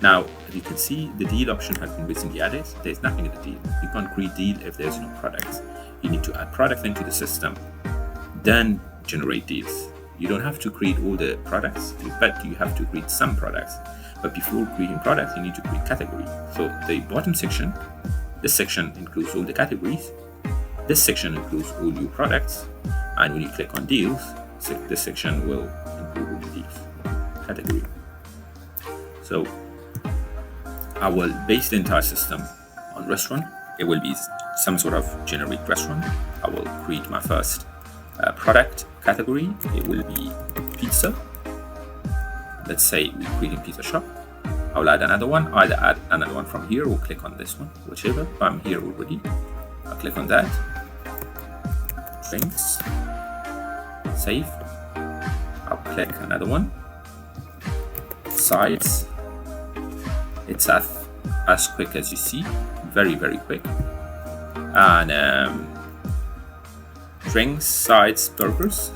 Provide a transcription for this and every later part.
Now, as you can see, the deal option has been recently added. There's nothing in the deal. You can't create deal if there's no products. You need to add products into the system, then generate deals. You don't have to create all the products, but you have to create some products. But before creating products, you need to create categories. So the bottom section, this section includes all the categories. This section includes all your products. And when you click on deals, this section will include all the deals category. So I will base the entire system on restaurant. It will be some sort of generic restaurant. I will create my first product category. It will be pizza. Let's say we're creating pizza shop. I will add another one. Either add another one from here or click on this one, whichever. I'm here already. I'll click on that. Drinks. Save. I'll click another one. Sides. It's as quick as you see, very quick. And drinks, sides, burgers.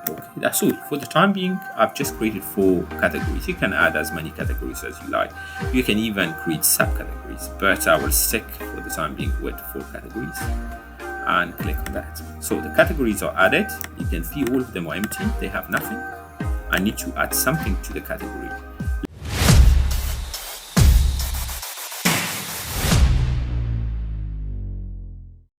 Okay, that's all. For the time being, I've just created 4 categories. You can add as many categories as you like. You can even create subcategories, but I will stick for the time being with 4 categories and click on that. So the categories are added. You can see all of them are empty. They have nothing. I need to add something to the category.